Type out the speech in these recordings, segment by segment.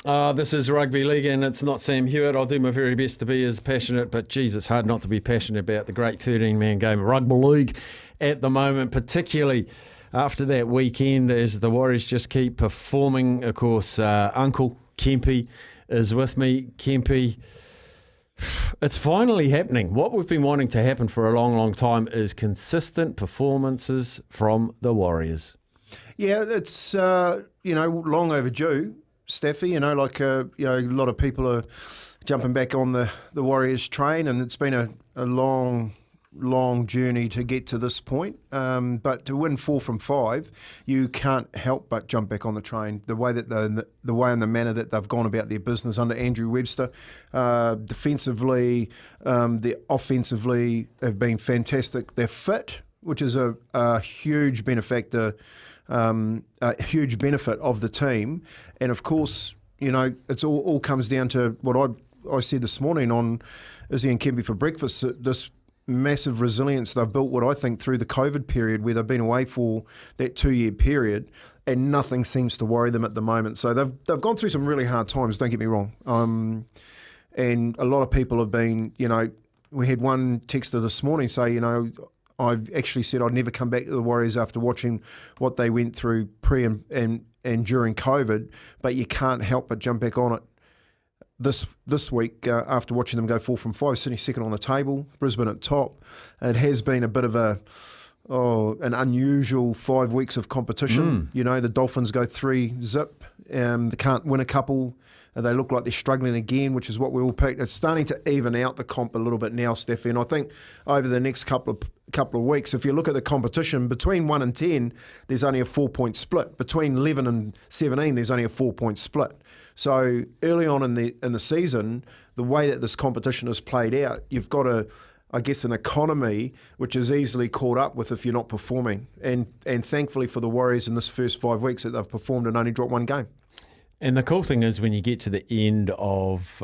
This is Rugby League and it's not Sam Hewitt. I'll do my very best to be as passionate, but geez, it's hard not to be passionate about the great 13-man game of Rugby League at the moment, particularly after that weekend as the Warriors just keep performing. Of course, Uncle Kempy is with me. Kempy, it's finally happening. What we've been wanting to happen for a long, long time is consistent performances from the Warriors. Yeah, it's, long overdue. Staffy, a lot of people are jumping back on the Warriors train, and it's been a long journey to get to this point. But to win 4 from 5, you can't help but jump back on the train. The way that the way and the manner that they've gone about their business under Andrew Webster, defensively, offensively, they've been fantastic. They're fit, which is a huge benefactor. A huge benefit of the team, and of course, it's all comes down to what I said this morning on Izzy and Kemp for breakfast. This massive resilience they've built, what I think through the COVID period, where they've been away for that 2-year period, and nothing seems to worry them at the moment. So they've gone through some really hard times. Don't get me wrong, and a lot of people have been. We had one texter this morning say, I've actually said I'd never come back to the Warriors after watching what they went through pre and during COVID, but you can't help but jump back on it this week after watching them go 4 from 5, sitting second on the table, Brisbane at top. It has been a bit of an unusual 5 weeks of competition. The Dolphins go 3-zip, they can't win a couple. They look like they're struggling again, which is what we all picked. It's starting to even out the comp a little bit now, Steffi. And I think over the next couple of weeks, if you look at the competition, between 1 and 10, there's only a 4-point split. Between 11 and 17, there's only a 4-point split. So early on in the season, the way that this competition is played out, you've got an economy which is easily caught up with if you're not performing. And thankfully for the Warriors in this first 5 weeks that they've performed and only dropped one game. And the cool thing is when you get to the end of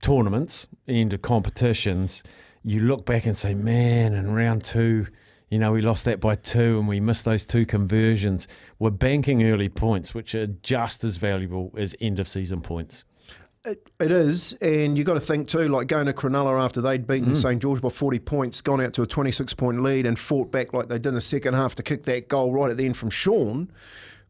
tournaments, end of competitions, you look back and say, man, in round 2, we lost that by 2 and we missed those 2 conversions. We're banking early points, which are just as valuable as end-of-season points. It is, and you've got to think too, like going to Cronulla after they'd beaten St George by 40 points, gone out to a 26-point lead and fought back like they did in the second half to kick that goal right at the end from Sean,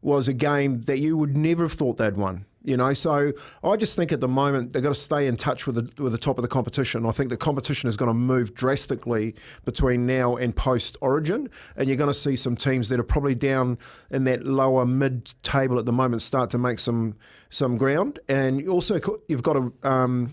was a game that you would never have thought they'd won. So I just think at the moment they've got to stay in touch with the top of the competition. I think the competition is going to move drastically between now and post-Origin, and you're going to see some teams that are probably down in that lower mid-table at the moment start to make some ground. And also you've got to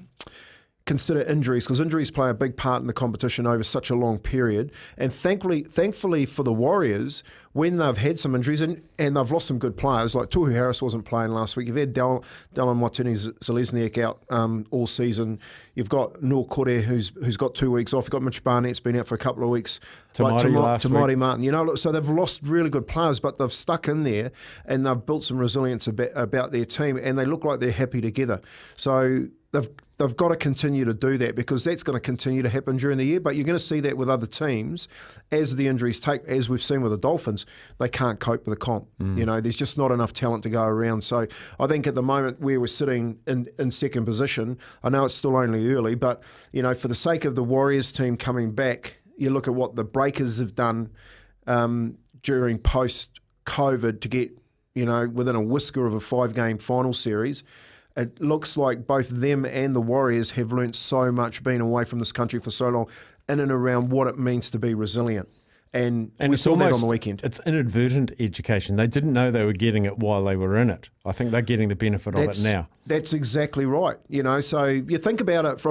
consider injuries, because injuries play a big part in the competition over such a long period. And thankfully for the Warriors, when they've had some injuries and they've lost some good players, like Tohu Harris wasn't playing last week. You've had Dallin Watene-Zelezniak out all season. You've got Noel Kore, who's got 2 weeks off. You've got Mitch Barnett's been out for a couple of weeks. Tamati Martin. So they've lost really good players, but they've stuck in there and they've built some resilience about their team, and they look like they're happy together. So they've got to continue to do that, because that's going to continue to happen during the year. But you're going to see that with other teams as the injuries as we've seen with the Dolphins, they can't cope with the comp. There's just not enough talent to go around. So I think at the moment where we're sitting in second position, I know it's still only early, but for the sake of the Warriors team coming back, you look at what the Breakers have done during post-COVID to get within a whisker of a 5-game final series. It looks like both them and the Warriors have learnt so much being away from this country for so long in and around what it means to be resilient. And we saw that on the weekend. It's inadvertent education. They didn't know they were getting it while they were in it. I think they're getting the benefit of it now. That's exactly right. So you think about it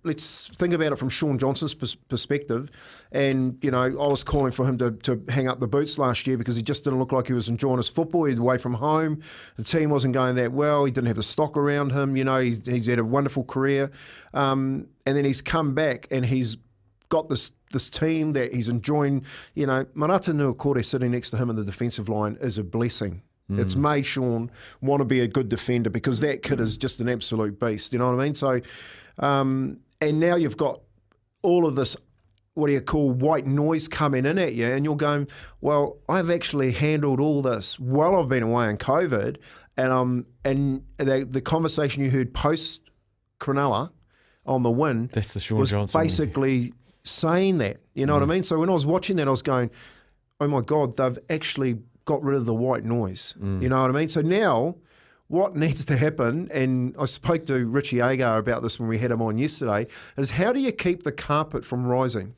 let's think about it from Sean Johnson's perspective. And, I was calling for him to hang up the boots last year because he just didn't look like he was enjoying his football. He was away from home. The team wasn't going that well. He didn't have the stock around him. He's had a wonderful career. And then he's come back and he's got this team that he's enjoying. Marata Nuakore sitting next to him in the defensive line is a blessing. It's made Sean want to be a good defender, because that kid is just an absolute beast. You know what I mean? So, and now you've got all of this, what do you call, white noise coming in at you, and you're going, well, I've actually handled all this while I've been away in COVID, And the conversation you heard post Cronulla on the win That's the Sean was Johnson. basically saying that. You know what I mean? So when I was watching that, I was going, oh my God, they've actually got rid of the white noise. You know what I mean? So now what needs to happen, and I spoke to Richie Agar about this when we had him on yesterday, is how do you keep the carpet from rising?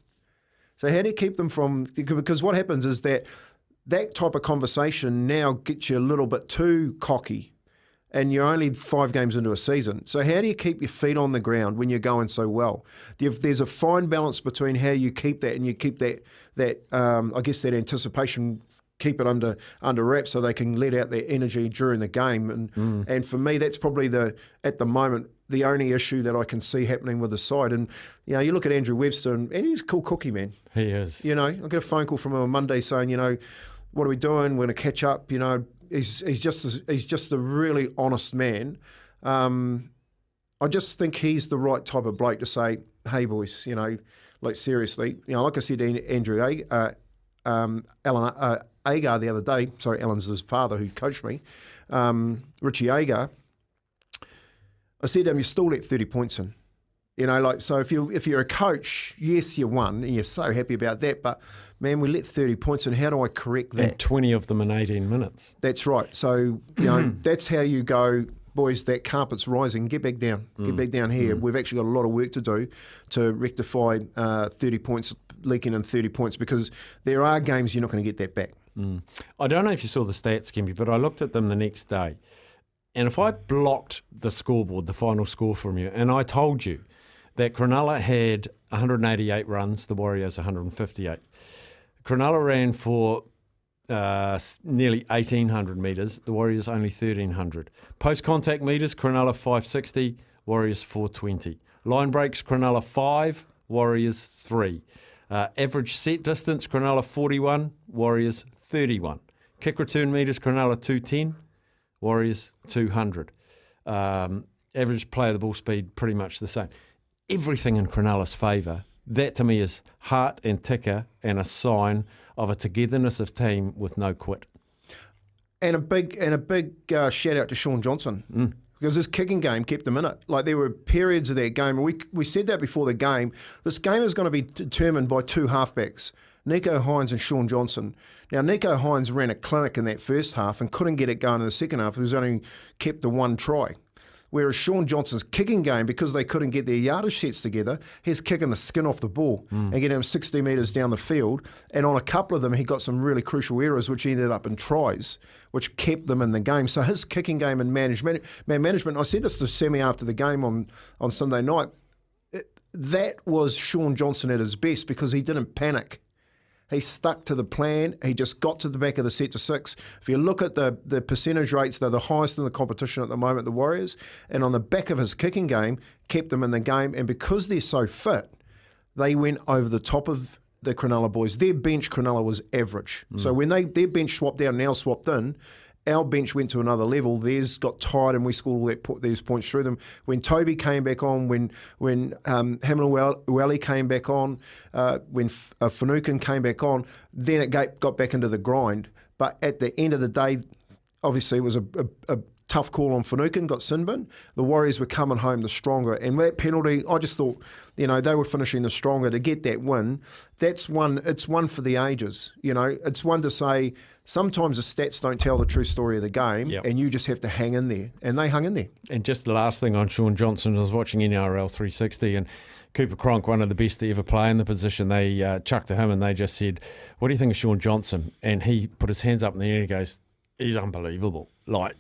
So how do you keep them from, because what happens is that type of conversation now gets you a little bit too cocky, and you're only 5 games into a season. So how do you keep your feet on the ground when you're going so well? There's a fine balance between how you keep that and you keep that I guess that anticipation, keep it under wraps so they can let out their energy during the game. And for me, that's probably at the moment the only issue that I can see happening with the side. And you know, you look at Andrew Webster, and he's a cool cookie, man. He is. You know, I got a phone call from him on Monday saying, you know, what are we doing? We're going to catch up. You know, he's just a really honest man. I just think he's the right type of bloke to say, hey boys, you know, like seriously, you know, like I said to Andrew Alan Agar the other day. Sorry, Alan's his father who coached me. Richie Agar. I said to him, you still let 30 points in. You know, like, so if you're a coach, yes, you won, and you're so happy about that, but man, we let 30 points in. How do I correct that? And 20 of them in 18 minutes. That's right. So, you know, that's how you go, boys, that carpet's rising. Get back down. Get back down here. We've actually got a lot of work to do to rectify 30 points, leaking in 30 points, because there are games you're not going to get that back. I don't know if you saw the stats, Kemp, but I looked at them the next day. And if I blocked the scoreboard, the final score from you, and I told you that Cronulla had 188 runs, the Warriors 158. Cronulla ran for nearly 1,800 metres, the Warriors only 1,300. Post-contact metres, Cronulla 560, Warriors 420. Line breaks, Cronulla 5, Warriors 3. Average set distance, Cronulla 41, Warriors 31. Kick return metres, Cronulla 210, Warriors 200. Average play of the ball speed, pretty much the same. Everything in Cronulla's favour. That to me is heart and ticker and a sign of a togetherness of team with no quit. And a big shout out to Sean Johnson, because his kicking game kept him in it. Like, there were periods of that game, and we said that before the game. This game is going to be determined by 2 halfbacks, Nico Hines and Sean Johnson. Now, Nico Hines ran a clinic in that first half and couldn't get it going in the second half. He was only kept to 1 try. Whereas Sean Johnson's kicking game, because they couldn't get their yardage sets together, he's kicking the skin off the ball and getting him 60 metres down the field. And on a couple of them, he got some really crucial errors, which ended up in tries, which kept them in the game. So his kicking game and man management, I said this to Sammy after the game on Sunday night, that was Sean Johnson at his best, because he didn't panic. He stuck to the plan. He just got to the back of the set to 6. If you look at the percentage rates, they're the highest in the competition at the moment, the Warriors. And on the back of his kicking game, kept them in the game. And because they're so fit, they went over the top of the Cronulla boys. Their bench, Cronulla, was average. So when their bench swapped out and our swapped in, our bench went to another level. Theirs got tired, and we scored all these points through them. When Toby came back on, when Hamlin came back on, when Finucane came back on, then it got back into the grind. But at the end of the day, obviously it was a tough call on Finucane, got sin bin. The Warriors were coming home the stronger. And that penalty, I just thought, you know, they were finishing the stronger to get that win. It's one for the ages. You know, it's one to say, sometimes the stats don't tell the true story of the game, and you just have to hang in there. And they hung in there. And just the last thing on Sean Johnson, I was watching NRL 360, and Cooper Cronk, one of the best to ever play in the position, they chucked to him and they just said, what do you think of Sean Johnson? And he put his hands up in the air and he goes, he's unbelievable. Like,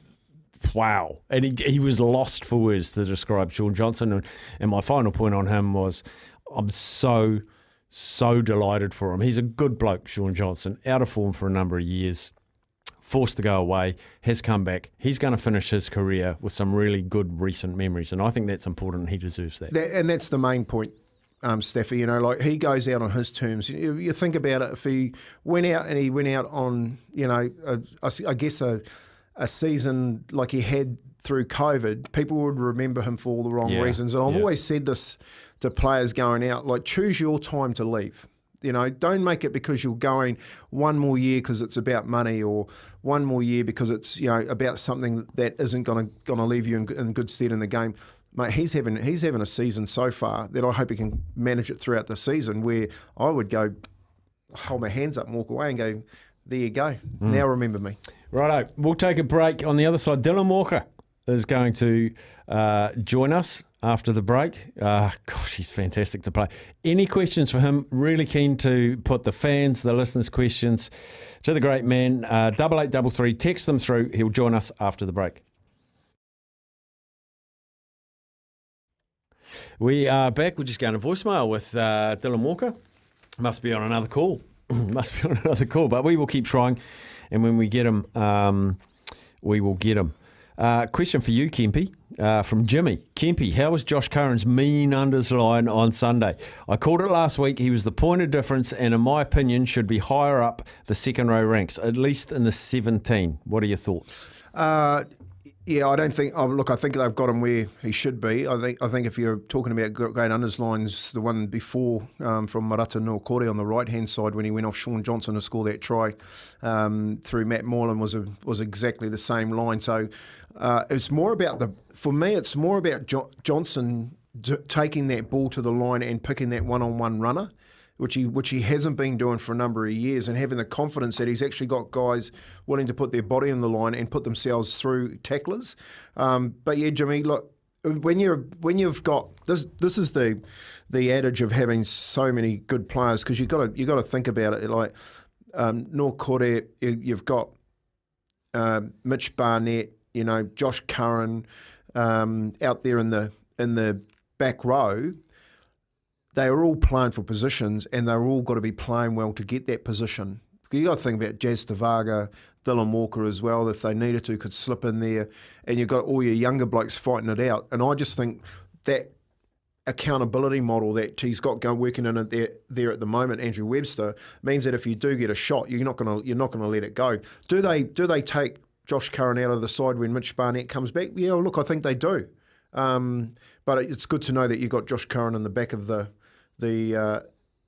wow. And he was lost for words to describe Sean Johnson. And my final point on him was, I'm so delighted for him. He's a good bloke, Sean Johnson, out of form for a number of years, forced to go away, has come back. He's going to finish his career with some really good recent memories, and I think that's important, and he deserves that. And that's the main point, Staffy. You know, like, he goes out on his terms. You think about it, if he went out on, you know, I guess a season like he had through COVID, people would remember him for all the wrong reasons. And I've always said this to players going out, like, choose your time to leave. You know, don't make it because you're going one more year because it's about money, or one more year because it's, you know, about something that isn't going to leave you in good stead in the game. Mate, he's having a season so far that I hope he can manage it throughout the season, where I would go, hold my hands up and walk away and go, there you go. Now remember me. Righto. We'll take a break. On the other side, Dylan Walker is going to join us after the break. Gosh, he's fantastic to play. Any questions for him? Really keen to put the fans, the listeners' questions to the great man. 8833, text them through. He'll join us after the break. We are back. We're just going to voicemail with Dylan Walker. Must be on another call. But we will keep trying. And when we get him, we will get him. Question for you, Kempy, from Jimmy. Kempy, how was Josh Curran's mean unders line on Sunday? I called it last week. He was the point of difference and, in my opinion, should be higher up the second row ranks, at least in the 17. What are your thoughts? Yeah, I don't think. Look, I think they've got him where he should be. I think if you're talking about great unders lines, the one before from Marata Nuakore on the right hand side when he went off Sean Johnson to score that try through Matt Moreland was exactly the same line. So it's more about for me, it's more about Johnson taking that ball to the line and picking that one-on-one runner, which he hasn't been doing for a number of years, and having the confidence that he's actually got guys willing to put their body on the line and put themselves through tacklers. But yeah, Jimmy, look, when you've got this is the adage of having so many good players, because you got to think about it like Nuakore, you've got Mitch Barnett, you know, Josh Curran out there in the back row. They are all playing for positions, and they're all got to be playing well to get that position. You got to think about Jazz Tavaga, Dylan Walker as well. If they needed to, could slip in there, and you've got all your younger blokes fighting it out. And I just think that accountability model that he's got working in it there at the moment, Andrew Webster, means that if you do get a shot, you're not going to let it go. Do they take Josh Curran out of the side when Mitch Barnett comes back? Yeah, look, I think they do. But it's good to know that you've got Josh Curran in the back of the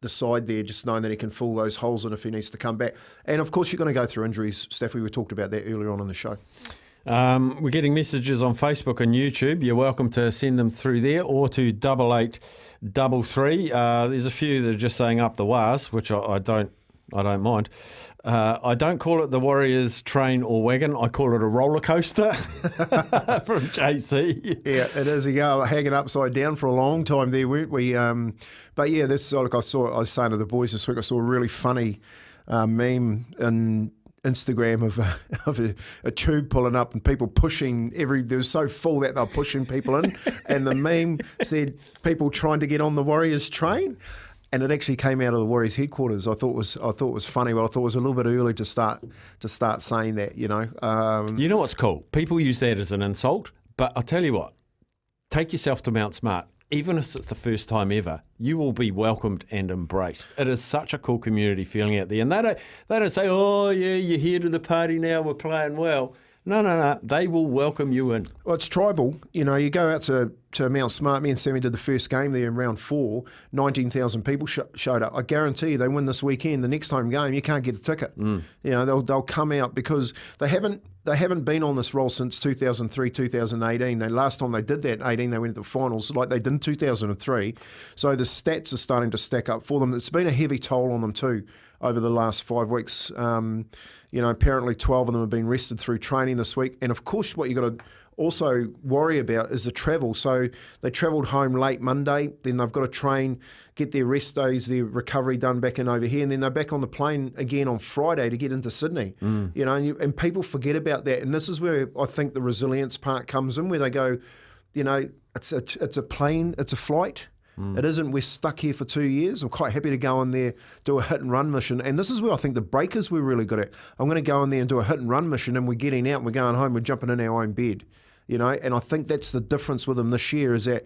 side there, just knowing that he can fill those holes in if he needs to come back. And of course, you're going to go through injuries, Stafford. We talked about that earlier on in the show. We're getting messages on Facebook and YouTube. You're welcome to send them through there or to 8833. There's a few that are just saying up the wires, which I don't mind. I don't call it the Warriors train or wagon. I call it a roller coaster from JC. Yeah, it is. Hanging upside down for a long time there, weren't we? But yeah, this I was saying to the boys this week, I saw a really funny meme in Instagram of a tube pulling up and people pushing they were so full that they were pushing people in, and the meme said people trying to get on the Warriors train. And it actually came out of the Warriors headquarters. I thought it was funny, but I thought it was a little bit early to start saying that. You know. You know what's cool? People use that as an insult, but I'll tell you what. Take yourself to Mount Smart. Even if it's the first time ever, you will be welcomed and embraced. It is such a cool community feeling out there, and they don't say, "Oh yeah, you're here to the party now. We're playing well." No. They will welcome you in. Well, it's tribal. You know, you go out to Mount Smart. Me and Sammy did the first game there in round 4. 19,000 people showed up. I guarantee you they win this weekend. The next home game, you can't get a ticket. You know, they'll come out because they haven't been on this roll since 2003, 2018. Last time they did that, 18, they went to the finals like they did in 2003. So the stats are starting to stack up for them. It's been a heavy toll on them too over the last 5 weeks. You know, apparently 12 of them have been rested through training this week. And of course, what you've got to also worry about is the travel. So they travelled home late Monday, then they've got to train, get their rest days, their recovery done back in over here, and then they're back on the plane again on Friday to get into Sydney. You know, and people forget about that. And this is where I think the resilience part comes in, where they go, you know, it's a plane, it's a flight. It isn't, we're stuck here for 2 years. I'm quite happy to go in there, do a hit and run mission. And this is where I think the Breakers were really good at. I'm going to go in there and do a hit and run mission, and we're getting out and we're going home, we're jumping in our own bed. You know, and I think that's the difference with them this year, is that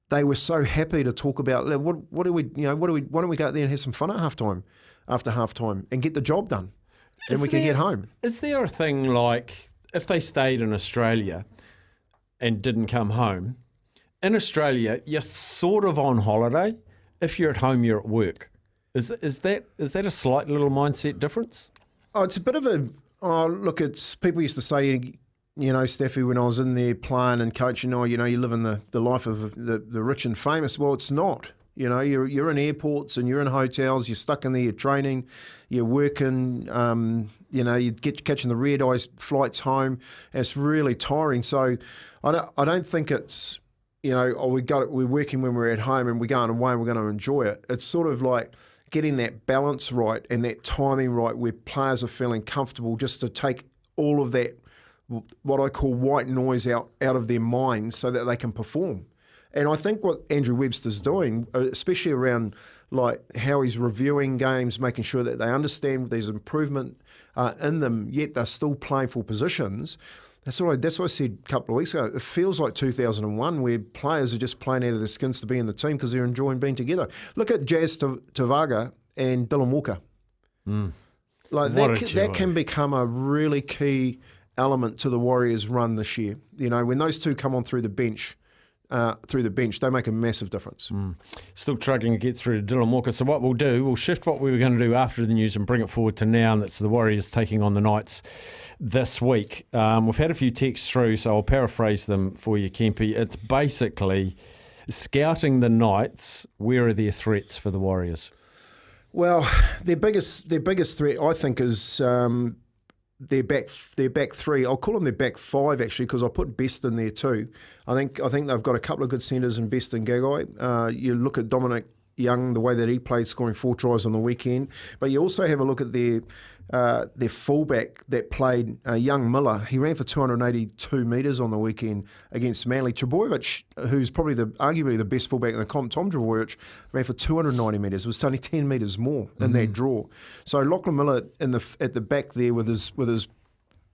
they were so happy to talk about why don't we go out there and have some fun at after halftime and get the job done, and we can get home. Is there a thing like if they stayed in Australia and didn't come home? In Australia, you're sort of on holiday. If you're at home, you're at work. Is that a slight little mindset difference? Oh, it's a bit of a look. It's people used to say, Staffy, when I was in there playing and coaching, you live in the life of the rich and famous. Well, it's not. You're in airports and you're in hotels. You're stuck in there. You're training. You're working. You catching the red eye flights home. It's really tiring. So I don't think it's we're working when we're at home and we're going away and we're going to enjoy it. It's sort of like getting that balance right and that timing right where players are feeling comfortable just to take all of that, what I call white noise out of their minds so that they can perform. And I think what Andrew Webster's doing, especially around like how he's reviewing games, making sure that they understand there's improvement in them, yet they're still playing for positions. That's what I said a couple of weeks ago. It feels like 2001 where players are just playing out of their skins to be in the team because they're enjoying being together. Look at Jazz Tavaga and Dylan Walker. Like that can become a really key element to the Warriors' run this year. When those two come on through the bench, they make a massive difference. Still struggling to get through to Dylan Walker. So what we'll do, we'll shift what we were going to do after the news and bring it forward to now, and that's the Warriors taking on the Knights this week. We've had a few texts through, so I'll paraphrase them for you, Kempy. It's basically scouting the Knights. Where are their threats for the Warriors? Well, their biggest threat, I think, is their back three. I'll call them their back five actually, because I put Best in there too. I think they've got a couple of good centres in Best and Gagai. You look at Dominic Young, the way that he played, scoring 4 tries on the weekend. But you also have a look at their fullback that played, young Miller. He ran for 282 metres on the weekend against Manly. Trbojevic, who's probably arguably the best fullback in the comp, Tom Trbojevic, ran for 290 metres. It was only 10 metres more in that draw. So Lachlan Miller at the back there with his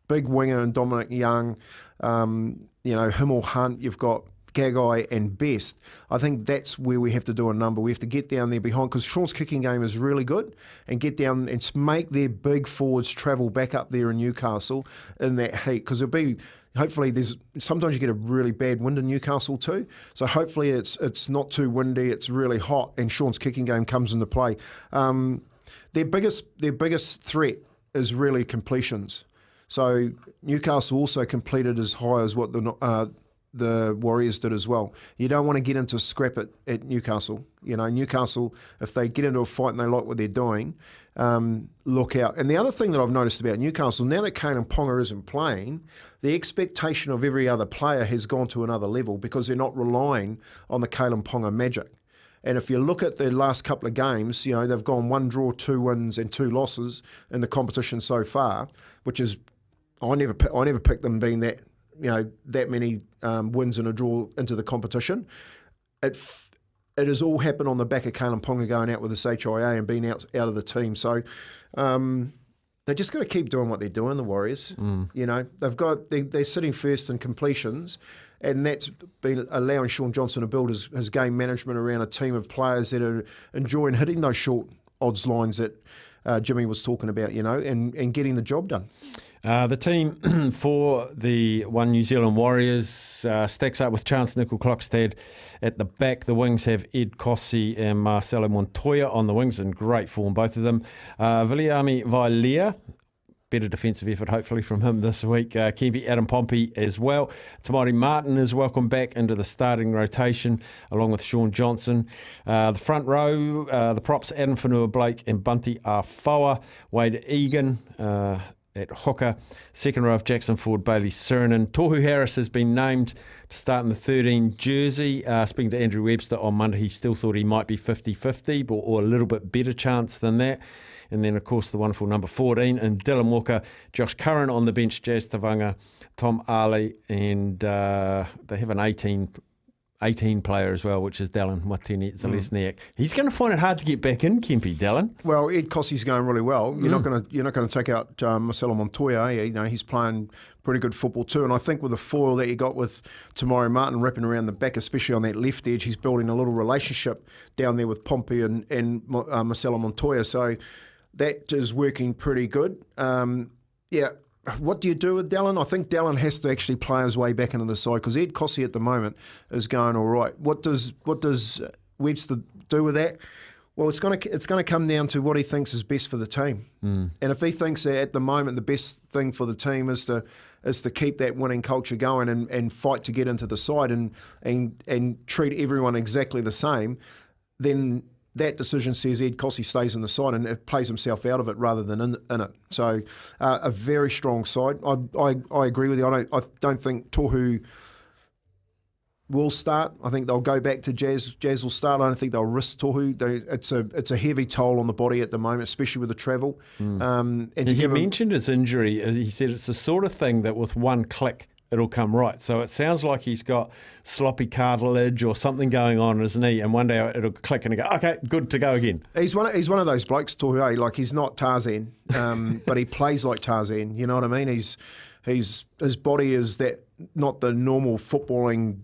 big winger and Dominic Young, him or Hunt. You've got Gagai and Best. I think that's where we have to do a number. We have to get down there behind, because Sean's kicking game is really good, and get down and make their big forwards travel back up there in Newcastle in that heat, because hopefully sometimes you get a really bad wind in Newcastle too. So hopefully it's not too windy, it's really hot, and Sean's kicking game comes into play. Their biggest threat is really completions. So Newcastle also completed as high as what the Warriors did as well. You don't want to get into scrap at Newcastle. Newcastle, if they get into a fight and they like what they're doing, look out. And the other thing that I've noticed about Newcastle, now that Kalen Ponga isn't playing, the expectation of every other player has gone to another level, because they're not relying on the Kalen Ponga magic. And if you look at the last couple of games, they've gone 1 draw, 2 wins and 2 losses in the competition so far, which is, I never picked them being that many wins and a draw into the competition. It has all happened on the back of Kalen Ponga going out with his HIA and being out of the team. So they just got to keep doing what they're doing, the Warriors. They're sitting first in completions, and that's been allowing Sean Johnson to build his game management around a team of players that are enjoying hitting those short odds lines that Jimmy was talking about, and getting the job done. The team for the One New Zealand Warriors stacks up with Chance Nickel-Klokstad at the back. The wings have Ed Kossi and Marcelo Montoya on the wings, in great form, both of them. Viliami Vailea, better defensive effort hopefully from him this week. Kempi, Adam Pompey as well. Tamari Martin is welcome back into the starting rotation along with Sean Johnson. The front row, the props, Adam Whanua-Blake and Bunty Afoa. Wade Egan at hooker. Second row of Jackson Ford, Bailey Sirenen. Tohu Harris has been named to start in the 13 jersey. Speaking to Andrew Webster on Monday, he still thought he might be 50-50 or a little bit better chance than that. And then, of course, the wonderful number 14 and Dylan Walker, Josh Curran on the bench, Jazz Tavanga, Tom Ali, and they have an 18 player as well, which is Dallin Watene-Zalesniak. He's going to find it hard to get back in, Kempy, Dallin. Well, Ed Kossi's going really well. You're not going to take out Marcelo Montoya, are you? He's playing pretty good football too. And I think with the foil that you got with Tamari Martin wrapping around the back, especially on that left edge, he's building a little relationship down there with Pompey and Marcelo Montoya. So that is working pretty good. What do you do with Dallin? I think Dallin has to actually play his way back into the side, because Ed Kossi at the moment is going all right. What does Webster do with that? Well, it's going to come down to what he thinks is best for the team. And if he thinks that at the moment the best thing for the team is to keep that winning culture going and fight to get into the side and treat everyone exactly the same, then that decision says Ed Cossey stays in the side and it plays himself out of it rather than in it. So a very strong side. I agree with you. I don't think Tohu will start. I think they'll go back to Jazz. Jazz will start. I don't think they'll risk Tohu. It's a heavy toll on the body at the moment, especially with the travel. And he mentioned his injury. He said it's the sort of thing that with one click it'll come right. So it sounds like he's got sloppy cartilage or something going on in his knee, and one day it'll click and he'll go, okay, good to go again. He's one of those blokes, Tohu, like he's not Tarzan, but he plays like Tarzan. You know what I mean? His body is that not the normal footballing,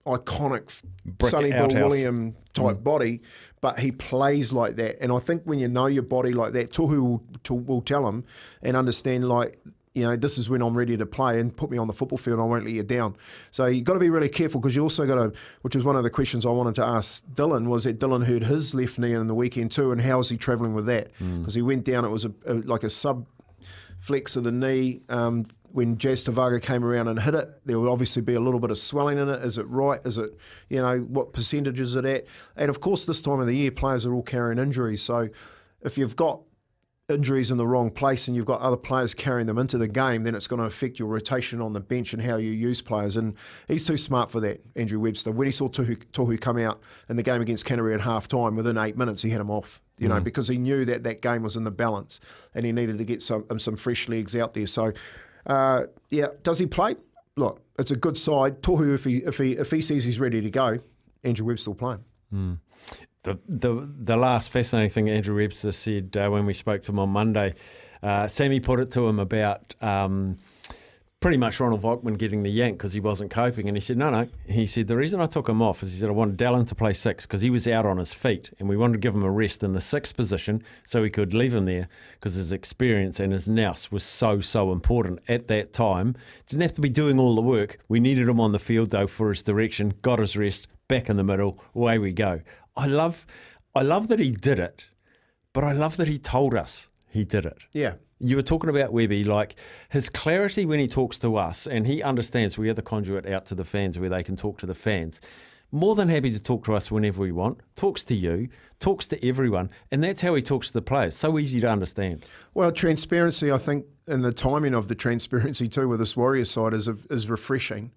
iconic Sonny Bill William type body, but he plays like that. And I think when you know your body like that, Tohu will tell him and understand, like, this is when I'm ready to play and put me on the football field and I won't let you down. So you've got to be really careful because you also got to, which is one of the questions I wanted to ask Dylan, was that Dylan hurt his left knee in the weekend too, and how is he travelling with that? Because he went down, it was like a sub-flex of the knee. When Jazz Tavaga came around and hit it, there would obviously be a little bit of swelling in it. Is it right? Is it, what percentage is it at? And of course, this time of the year, players are all carrying injuries. So if you've got injuries in the wrong place and you've got other players carrying them into the game, then it's going to affect your rotation on the bench and how you use players. And he's too smart for that, Andrew Webster. When he saw Tohu come out in the game against Canterbury at half-time, within 8 minutes he had him off, because he knew that game was in the balance and he needed to get some fresh legs out there. So, does he play? Look, it's a good side. Tohu, if he says he's ready to go, Andrew Webster will play him. The last fascinating thing Andrew Webster said when we spoke to him on Monday, Sammy put it to him about pretty much Ronald Volkman getting the yank because he wasn't coping, and he said, no. He said, the reason I took him off is he said, I wanted Dallin to play 6 because he was out on his feet and we wanted to give him a rest in the 6th position so we could leave him there because his experience and his nous was so important at that time. Didn't have to be doing all the work. We needed him on the field though for his direction, got his rest, back in the middle, away we go. I love that he did it, but I love that he told us he did it. Yeah. You were talking about Webby, like his clarity when he talks to us, and he understands we are the conduit out to the fans where they can talk to the fans. More than happy to talk to us whenever we want, talks to you, talks to everyone, and that's how he talks to the players. So easy to understand. Well, transparency, I think, and the timing of the transparency too with this Warriors side is refreshing,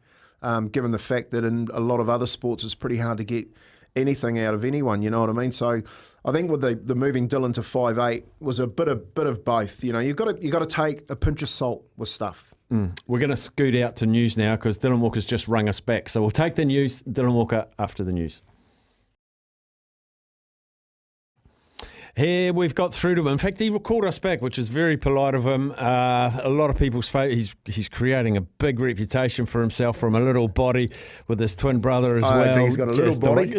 given the fact that in a lot of other sports it's pretty hard to get anything out of anyone, you know what I mean? So I think with the moving Dylan to 5'8" was a bit of both. You've got to take a pinch of salt with stuff. We're going to scoot out to news now because Dylan Walker's just rung us back. So we'll take the news, Dylan Walker, after the news. Here we've got through to him. In fact, he called us back, which is very polite of him. A lot of people's he's creating a big reputation for himself from a little body with his twin brother as well. I think he's got a little body.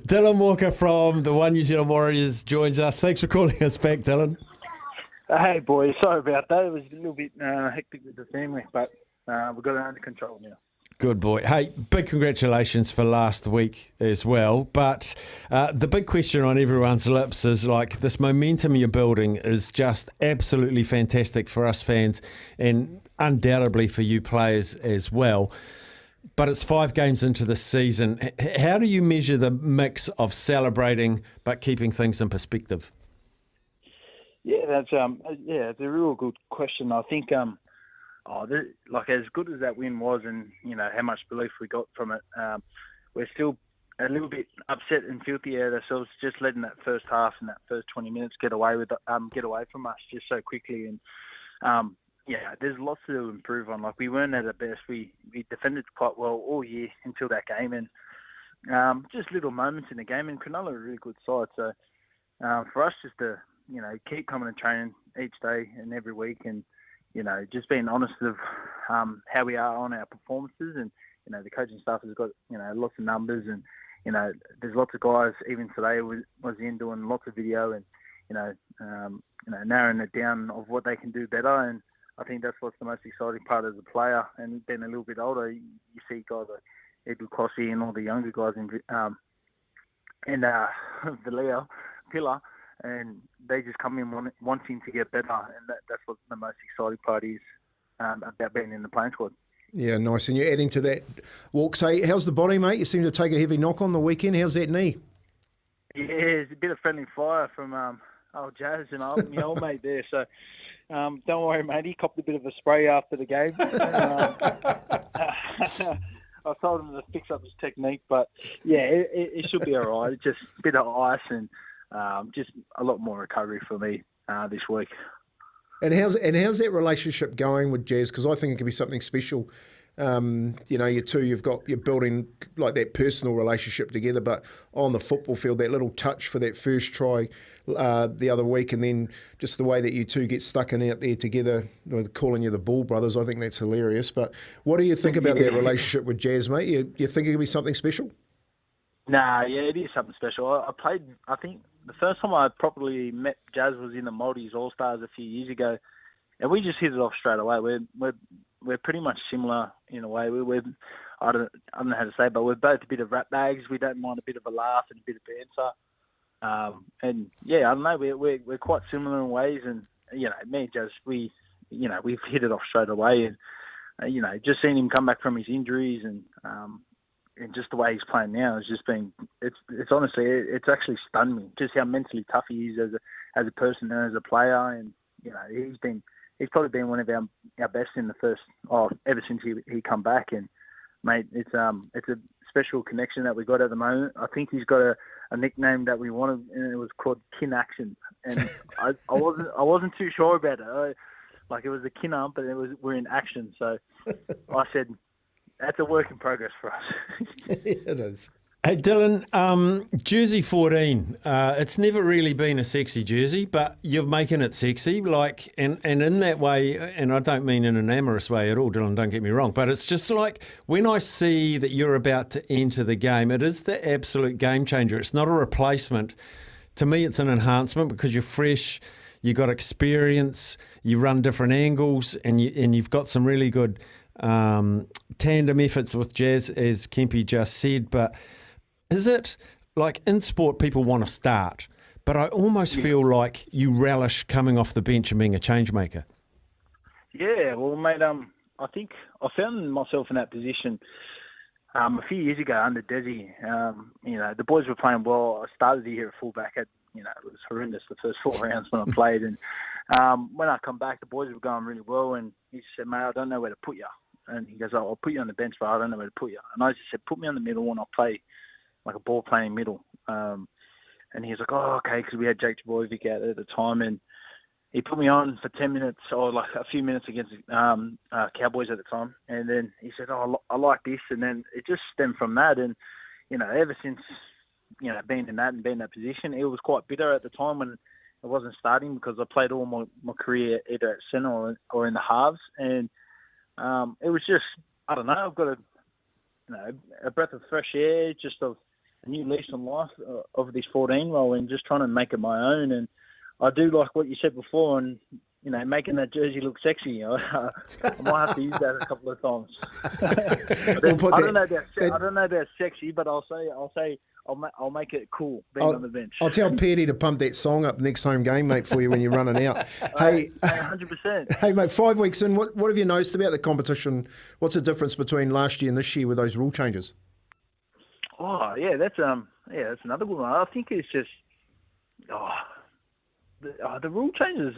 Dylan Walker from the One New Zealand Warriors joins us. Thanks for calling us back, Dylan. Hey, boys. Sorry about that. It was a little bit hectic with the family, but we've got it under control now. Good boy. Hey, big congratulations for last week as well. But the big question on everyone's lips is like this momentum you're building is just absolutely fantastic for us fans and undoubtedly for you players as well. But it's 5 games into the season. How do you measure the mix of celebrating but keeping things in perspective? Yeah, that's it's a real good question. I think like as good as that win was, and how much belief we got from it, we're still a little bit upset and filthy at ourselves, just letting that first half and that first 20 minutes get away from us just so quickly. And there's lots to improve on. Like we weren't at our best. We defended quite well all year until that game, and just little moments in the game. And Cronulla are a really good side, so for us just to keep coming and training each day and every week, and just being honest of how we are on our performances. And, the coaching staff has got, lots of numbers, and, there's lots of guys, even today was in doing lots of video and, narrowing it down of what they can do better. And I think that's what's the most exciting part as a player. And then a little bit older, you see guys like Edward Cossey and all the younger guys and Villar, Pillar, and they just come in wanting to get better, and that's what the most exciting part is about being in the playing squad. Yeah, nice. And you're adding to that, Walk. Say, how's the body, mate? You seem to take a heavy knock on the weekend. How's that knee? Yeah, it's a bit of friendly fire from old Jazz and my old mate there. So don't worry, mate. He copped a bit of a spray after the game. I told him to fix up his technique, but yeah, it should be all right. It's just a bit of ice and just a lot more recovery for me this week. And how's that relationship going with Jazz? Because I think it could be something special. You two, you're building like that personal relationship together, but on the football field, that little touch for that first try the other week, and then just the way that you two get stuck in out there together, with calling you the Ball Brothers, I think that's hilarious. But what do you think about that relationship with Jazz, mate? You think it could be something special? Nah, yeah, it is something special. I think the first time I properly met Jazz was in the Maltese All-Stars a few years ago, and we just hit it off straight away. We're pretty much similar in a way. I don't know how to say, but we're both a bit of rap bags. We don't mind a bit of a laugh and a bit of banter. And yeah, I don't know. We're quite similar in ways, and me and Jazz, we've hit it off straight away, and just seeing him come back from his injuries and just the way he's playing now has just been. It's honestly, it's actually stunned me just how mentally tough he is as a person and as a player, and he's probably been one of our best in the first ever since he come back. And mate, it's a special connection that we got at the moment. I think he's got a nickname that we wanted, and it was called Kin Action. And I wasn't too sure about it. It was a kinner, but we're in action. So I said, that's a work in progress for us. It is. Hey, Dylan, jersey 14, it's never really been a sexy jersey, but you're making it sexy, and in that way, and I don't mean in an amorous way at all, Dylan, don't get me wrong, but it's just like when I see that you're about to enter the game, it is the absolute game changer. It's not a replacement. To me, it's an enhancement because you're fresh, you've got experience, you run different angles, and you've got some really good tandem efforts with Jazz, as Kempy just said, but is it like in sport people want to start, but I almost feel like you relish coming off the bench and being a change maker? Yeah, well, mate, I think I found myself in that position a few years ago under Desi. The boys were playing well. I started the year at fullback. It was horrendous the first 4 rounds when I played, and when I come back, the boys were going really well, and he said, mate, I don't know where to put you. And he goes, I'll put you on the bench, but I don't know where to put you. And I just said, put me on the middle and I'll play like a ball playing middle. And he was like, oh, okay, because we had Jake Trbojevic out at the time. And he put me on for 10 minutes or like a few minutes against Cowboys at the time. And then he said, oh, I like this. And then it just stemmed from that. And, ever since, being in that position, it was quite bitter at the time when I wasn't starting because I played all my career either at centre or in the halves. And it was just, I don't know, I've got a breath of fresh air, just of a new lease on life of this 14 role and just trying to make it my own. And I do like what you said before and, making that jersey look sexy. I might have to use that a couple of times. I don't know about sexy, but I'll say I'll make it cool being on the bench. I'll tell Petey to pump that song up next home game, mate, for you when you're running out. Hey, 100%. Hey, mate, 5 weeks in, what have you noticed about the competition? What's the difference between last year and this year with those rule changes? Oh, yeah, that's another good one. I think it's just the rule changes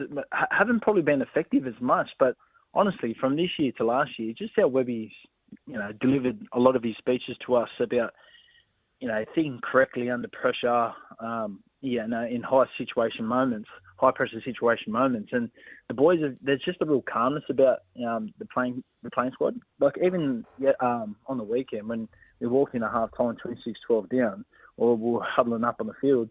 haven't probably been effective as much, but honestly, from this year to last year, just how Webby's delivered a lot of his speeches to us about thinking correctly under pressure, in high pressure situation moments, and the boys there's just a real calmness about the playing squad. Like even on the weekend when we walked in at half time 26-12 down, or we were huddling up on the field,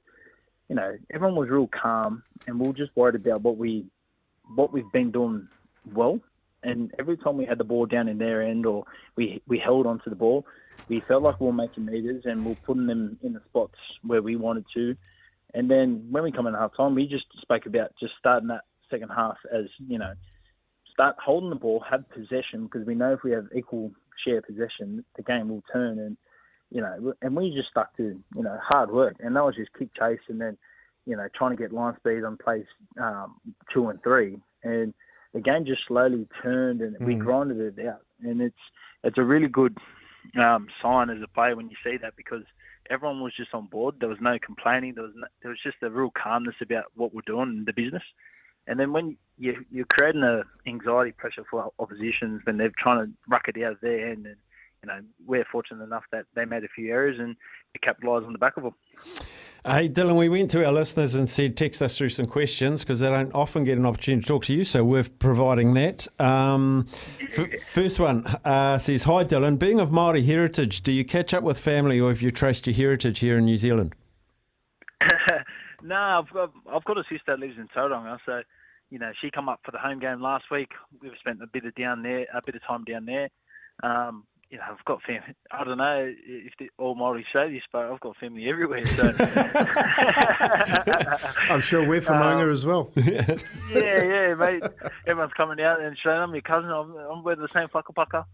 everyone was real calm, and we were just worried about what we've been doing well. And every time we had the ball down in their end, or we held onto the ball, we felt like we were making meters and we were putting them in the spots where we wanted to. And then when we come in at half time, we just spoke about just starting that second half as, start holding the ball, have possession, because we know if we have equal share possession, the game will turn. And, and we just stuck to, hard work. And that was just kick chase and then, trying to get line speed on plays 2 and 3. And the game just slowly turned and we grinded it out. And it's a really good sign as a player when you see that, because everyone was just on board. There was no complaining. There was just a real calmness about what we're doing in the business. And then when you're creating a anxiety pressure for oppositions when they're trying to ruck it out of their end, and we're fortunate enough that they made a few errors and we capitalised on the back of them. Hey, Dylan, we went to our listeners and said text us through some questions because they don't often get an opportunity to talk to you, so we're providing that. First one says, "Hi, Dylan. Being of Māori heritage, do you catch up with family or have you traced your heritage here in New Zealand?" No, I've got a sister that lives in Tauranga, so she come up for the home game last week. We've spent a bit of time down there. I've got family. I don't know if all Māori say this, but I've got family everywhere. So I'm sure we're from Tauranga as well. yeah, mate. Everyone's coming out and showing I'm your cousin. I'm wearing the same whakapaka.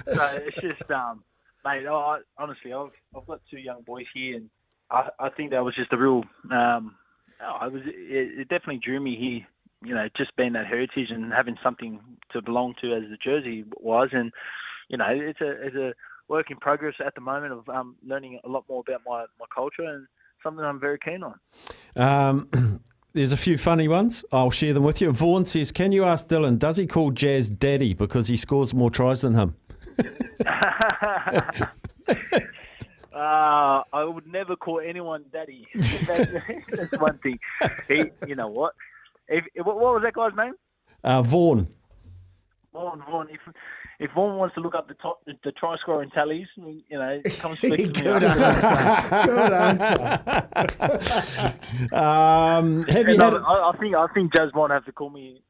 So it's just, mate. Honestly, I've got 2 young boys here, and I think that was just a real. It definitely drew me here. Just being that heritage and having something to belong to as the jersey was. And, it's a work in progress at the moment of learning a lot more about my culture and something I'm very keen on. There's a few funny ones. I'll share them with you. Vaughan says, "Can you ask Dylan, does he call Jazz daddy because he scores more tries than him?" I would never call anyone daddy. That's one thing. You know what? What was that guy's name? Vaughan. Vaughan. If Vaughan wants to look up the try scoring tallies, come speak to me. Good answer. I think Jazz might have to call me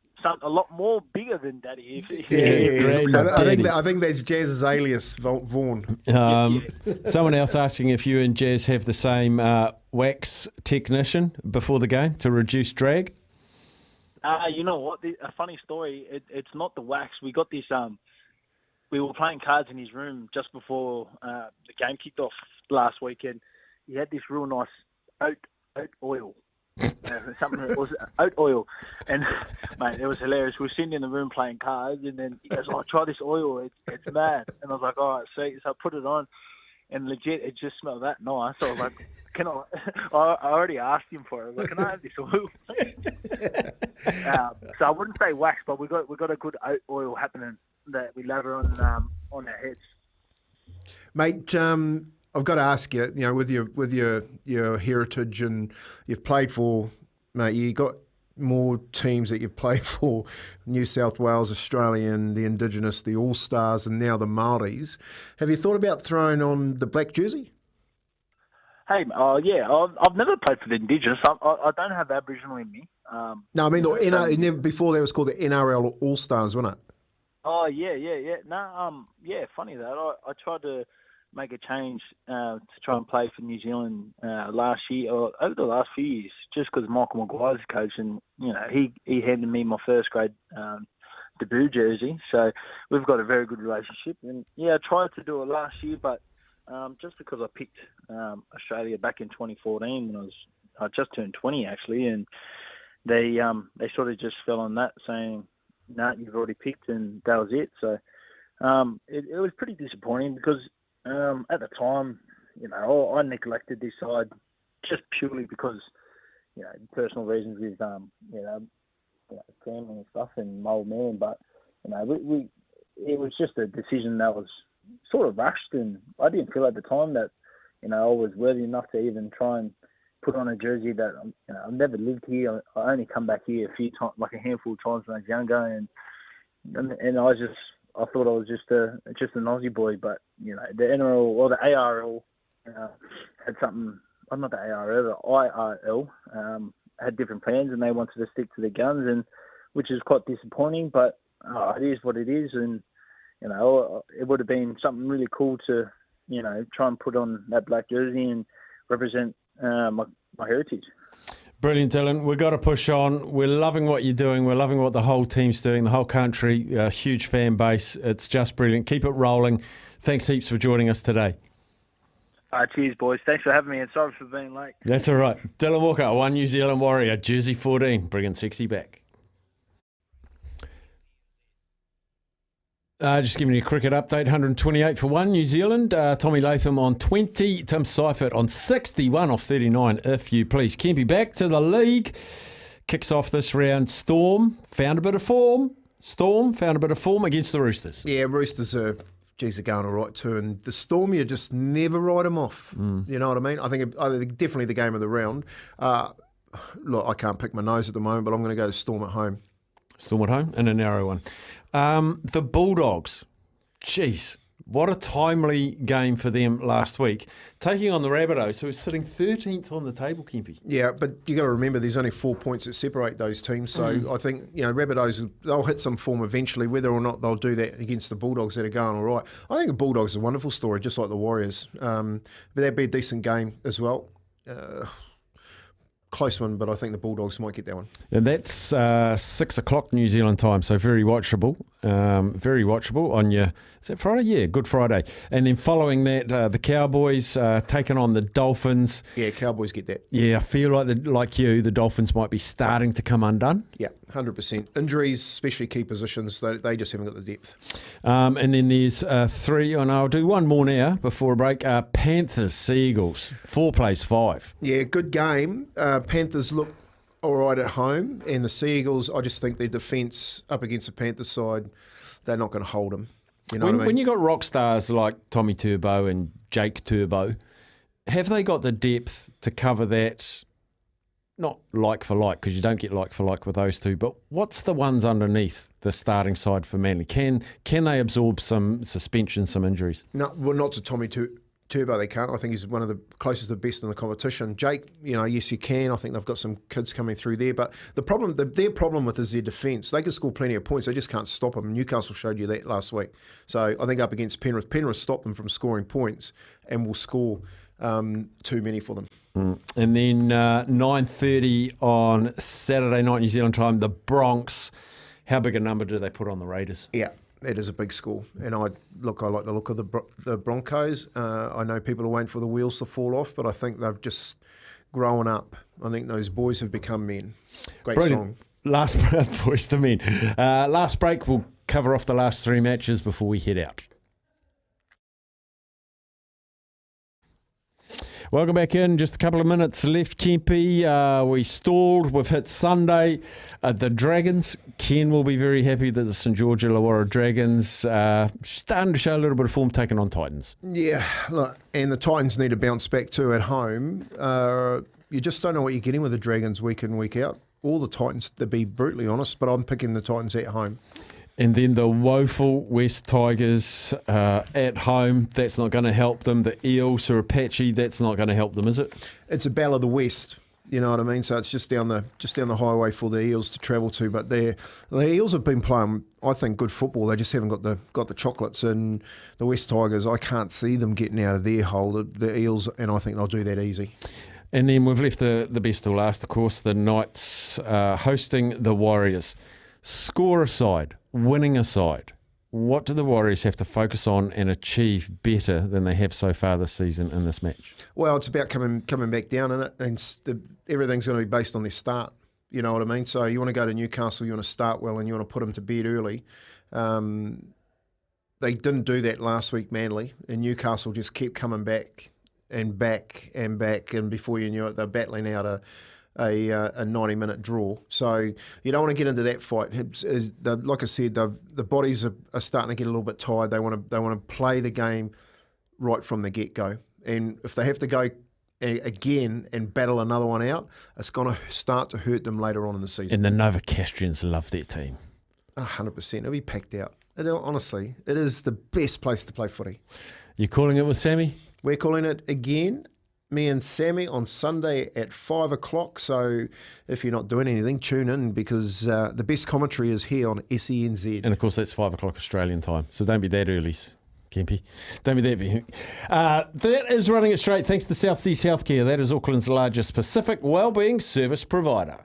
a lot more bigger than daddy. I think that's Jazz's alias, Vaughan. Someone else asking if you and Jazz have the same wax technician before the game to reduce drag. You know what? A funny story. It's not the wax. We got this. We were playing cards in his room just before the game kicked off last weekend. He had this real nice oat oil. Something that was oat oil, and mate, it was hilarious. We were sitting in the room playing cards, and then he goes, "Oh, try this oil. It's mad." And I was like, "All right, sweet." So I put it on, and legit, it just smelled that nice. So I was like, "Can I?" I already asked him for it. I was like, "Can I have this oil?" So I wouldn't say wax, but we got a good oat oil happening that we lather on our heads. Mate, I've got to ask you, with your heritage, and you've played for, mate, you got more teams that you've played for, New South Wales, Australian, the Indigenous, the All-Stars, and now the Māoris. Have you thought about throwing on the black jersey? Hey, yeah, I've never played for the Indigenous. I don't have Aboriginal in me. No, I mean, before that was called the NRL All-Stars, wasn't it? Oh, yeah. No, funny that. I tried to make a change to try and play for New Zealand last year, or over the last few years, just because Michael Maguire's coach, and he handed me my first grade debut jersey, so we've got a very good relationship. And yeah, I tried to do it last year, but just because I picked Australia back in 2014 when I just turned 20 actually, and they sort of just fell on that, saying, "No, you've already picked," and that was it. So it was pretty disappointing because. At the time, I neglected this side just purely because, personal reasons with, family and stuff and my old man. But, it was just a decision that was sort of rushed, and I didn't feel at the time that, I was worthy enough to even try and put on a jersey that, I've never lived here. I only come back here a few times, like a handful of times when I was younger, and I thought I was just an Aussie boy, but the NRL or the ARL had something. I'm not the ARL, the IRL had different plans, and they wanted to stick to their guns, and which is quite disappointing. But it is what it is, and it would have been something really cool to try and put on that black jersey and represent my heritage. Brilliant, Dylan. We've got to push on. We're loving what you're doing. We're loving what the whole team's doing, the whole country, a huge fan base. It's just brilliant. Keep it rolling. Thanks heaps for joining us today. Cheers, boys. Thanks for having me, and sorry for being late. That's all right. Dylan Walker, One New Zealand Warrior, Jersey 14, bringing 60 back. Just giving you a cricket update, 128 for 1 New Zealand. Tommy Latham on 20, Tim Seifert on 61 off 39, if you please. Kemp back to the league. Kicks off this round. Storm found a bit of form against the Roosters. Yeah, Roosters are going all right too. And the Storm, you just never write them off. You know what I mean? I think definitely the game of the round. Look, I can't pick my nose at the moment, but I'm going to go to Storm at home. Storm at home and a narrow one. The Bulldogs, jeez, what a timely game for them last week. Taking on the Rabbitohs, who are sitting 13th on the table, Kempy. Yeah, but you got to remember there's only 4 points that separate those teams. So I think, Rabbitohs, they'll hit some form eventually. Whether or not they'll do that against the Bulldogs that are going all right. I think the Bulldogs are a wonderful story, just like the Warriors. But that'd be a decent game as well. Close one, but I think the Bulldogs might get that one. And that's 6 o'clock New Zealand time, so very watchable. Very watchable on your, is that Friday? Yeah, Good Friday. And then following that, the Cowboys taking on the Dolphins. Yeah, Cowboys get that. Yeah, I feel like the Dolphins might be starting to come undone. Yeah, 100%. Injuries, especially key positions, they just haven't got the depth. And then there's 3, and I'll do one more now before a break. Panthers, Seagulls, 4 plays 5. Yeah, good game. Panthers look all right at home, and the Seagulls, I just think their defence up against the Panthers side, they're not going to hold them. You know what I mean? When you got rock stars like Tommy Turbo and Jake Turbo, have they got the depth to cover that? Not like for like, because you don't get like for like with those two, but what's the ones underneath the starting side for Manly? Can they absorb some suspension, some injuries? No, well, not to Tommy Turbo, they can't. I think he's one of the closest to the best in the competition. Jake, yes, you can. I think they've got some kids coming through there. But their problem with is their defence. They can score plenty of points. They just can't stop them. Newcastle showed you that last week. So I think up against Penrith stopped them from scoring points and will score too many for them. And then 9:30 on Saturday night New Zealand time, the Bronx. How big a number do they put on the Raiders? Yeah. It is a big score, and I like the look of the Broncos. I know people are waiting for the wheels to fall off, but I think they've just grown up. I think those boys have become men. Great Brilliant. Song. Last voice to men. Last break, we'll cover off the last 3 matches before we head out. Welcome back in. Just a couple of minutes left, Kempy. We stalled. We've hit Sunday. The Dragons. Ken will be very happy that the St George Illawarra Dragons starting to show a little bit of form taking on Titans. Yeah, look, and the Titans need to bounce back too at home. You just don't know what you're getting with the Dragons week in, week out. All the Titans, to be brutally honest, but I'm picking the Titans at home. And then the woeful West Tigers at home. That's not going to help them. The Eels, who are patchy, that's not going to help them, is it? It's a battle of the West. You know what I mean? So it's just down the highway for the Eels to travel to. But the Eels have been playing, I think, good football. They just haven't got the chocolates. And the West Tigers, I can't see them getting out of their hole. The Eels, and I think they'll do that easy. And then we've left the best till last, of course. The Knights hosting the Warriors. Score aside, winning aside, what do the Warriors have to focus on and achieve better than they have so far this season in this match? Well, it's about coming back down in it, and everything's going to be based on their start. You know what I mean? So you want to go to Newcastle, you want to start well, and you want to put them to bed early. They didn't do that last week, Manly, and Newcastle just kept coming back and back and back, and before you knew it, they're battling out a 90-minute draw. So you don't want to get into that fight. Like I said, the bodies are starting to get a little bit tired. They want to play the game right from the get-go. And if they have to go again and battle another one out, it's going to start to hurt them later on in the season. And the Novocastrians love their team. 100%. It'll be packed out. Honestly, it is the best place to play footy. You calling it with Sammy? We're calling it again. Me and Sammy on Sunday at 5 o'clock. So if you're not doing anything, tune in, because the best commentary is here on SENZ. And of course, that's 5 o'clock Australian time. So don't be that early. Kempy. Don't be that. That is Running It Straight. Thanks to South Seas Healthcare. That is Auckland's largest Pacific wellbeing service provider.